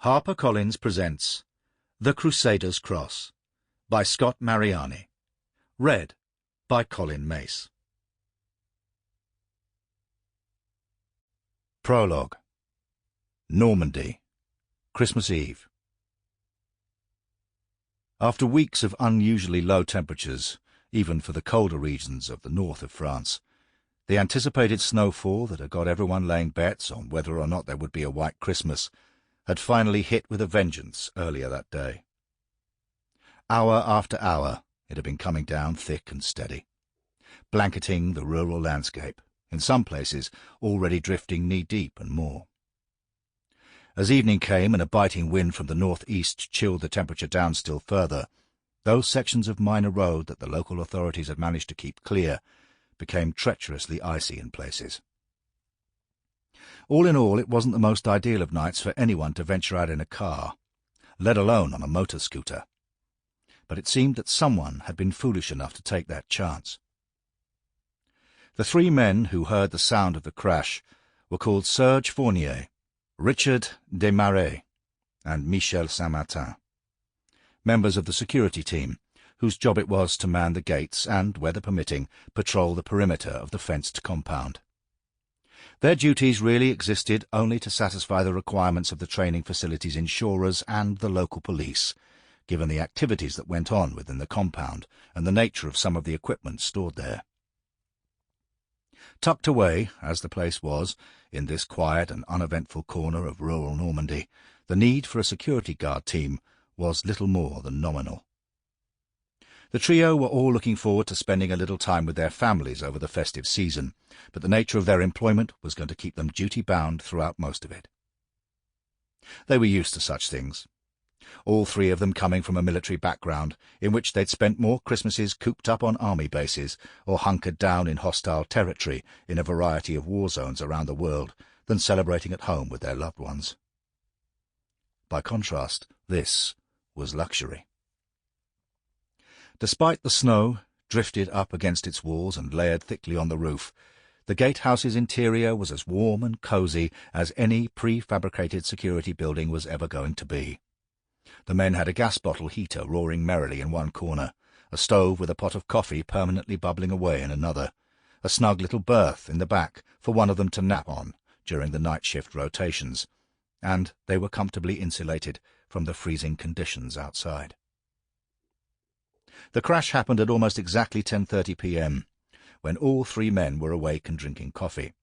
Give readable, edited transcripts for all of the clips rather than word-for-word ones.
HarperCollins presents The Crusader's Cross by Scott Mariani. Read by Colin Mace. Prologue. Normandy, Christmas Eve. After weeks of unusually low temperatures, even for the colder regions of the north of France, the anticipated snowfall that had got everyone laying bets on whether or not there would be a white Christmas had finally hit with a vengeance earlier that day. Hour after hour it had been coming down thick and steady, blanketing the rural landscape, in some places already drifting knee-deep and more. As evening came and a biting wind from the northeast chilled the temperature down still further, those sections of minor road that the local authorities had managed to keep clear became treacherously icy in places. All in all, it wasn't the most ideal of nights for anyone to venture out in a car, let alone on a motor scooter. But it seemed that someone had been foolish enough to take that chance. The three men who heard the sound of the crash were called Serge Fournier, Richard Desmarais, and Michel Saint-Martin, members of the security team, whose job it was to man the gates and, weather permitting, patrol the perimeter of the fenced compound. Their duties really existed only to satisfy the requirements of the training facilities insurers and the local police, given the activities that went on within the compound and the nature of some of the equipment stored there. Tucked away, as the place was, in this quiet and uneventful corner of rural Normandy, the need for a security guard team was little more than nominal. The trio were all looking forward to spending a little time with their families over the festive season, but the nature of their employment was going to keep them duty-bound throughout most of it. They were used to such things, all three of them coming from a military background in which they'd spent more Christmases cooped up on army bases or hunkered down in hostile territory in a variety of war zones around the world than celebrating at home with their loved ones. By contrast, this was luxury. Despite the snow, drifted up against its walls and layered thickly on the roof, the gatehouse's interior was as warm and cosy as any prefabricated security building was ever going to be. The men had a gas bottle heater roaring merrily in one corner, a stove with a pot of coffee permanently bubbling away in another, a snug little berth in the back for one of them to nap on during the night shift rotations, and they were comfortably insulated from the freezing conditions outside. The crash happened at almost exactly 10:30 p.m., when all three men were awake and drinking coffee.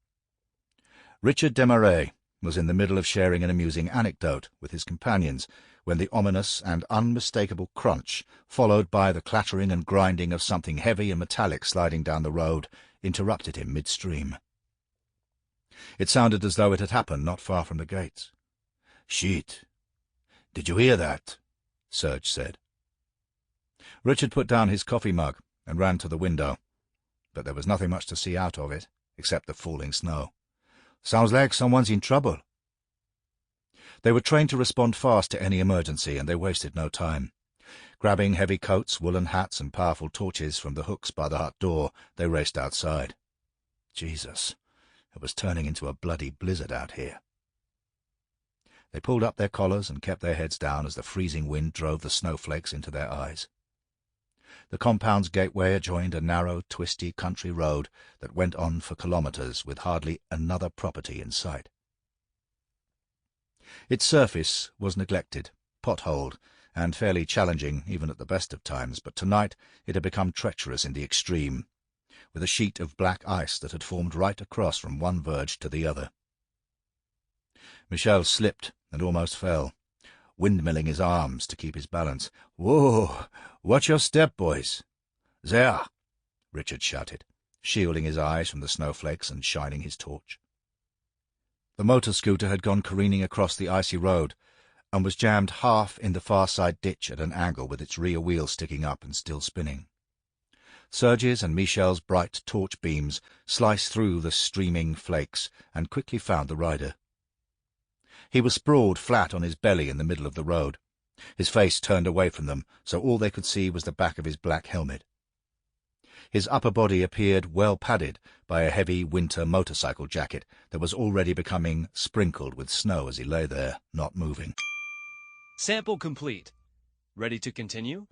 Richard Desmarais was in the middle of sharing an amusing anecdote with his companions when the ominous and unmistakable crunch, followed by the clattering and grinding of something heavy and metallic sliding down the road, interrupted him midstream. It sounded as though it had happened not far from the gates. "Shit! Did you hear that?" Serge said. Richard put down his coffee mug and ran to the window, but there was nothing much to see out of it, except the falling snow. "Sounds like someone's in trouble." They were trained to respond fast to any emergency, and they wasted no time. Grabbing heavy coats, woolen hats, and powerful torches from the hooks by the hut door, they raced outside. Jesus, it was turning into a bloody blizzard out here. They pulled up their collars and kept their heads down as the freezing wind drove the snowflakes into their eyes. The compound's gateway adjoined a narrow, twisty country road that went on for kilometres with hardly another property in sight. Its surface was neglected, potholed, and fairly challenging even at the best of times, but tonight it had become treacherous in the extreme, with a sheet of black ice that had formed right across from one verge to the other. Michel slipped and almost fell, windmilling his arms to keep his balance. "Whoa! Watch your step, boys!" "There!" Richard shouted, shielding his eyes from the snowflakes and shining his torch. The motor scooter had gone careening across the icy road and was jammed half in the far side ditch at an angle with its rear wheel sticking up and still spinning. Serge's and Michel's bright torch beams sliced through the streaming flakes and quickly found the rider. He was sprawled flat on his belly in the middle of the road, his face turned away from them, so all they could see was the back of his black helmet. His upper body appeared well padded by a heavy winter motorcycle jacket that was already becoming sprinkled with snow as he lay there, not moving. Sample complete. Ready to continue?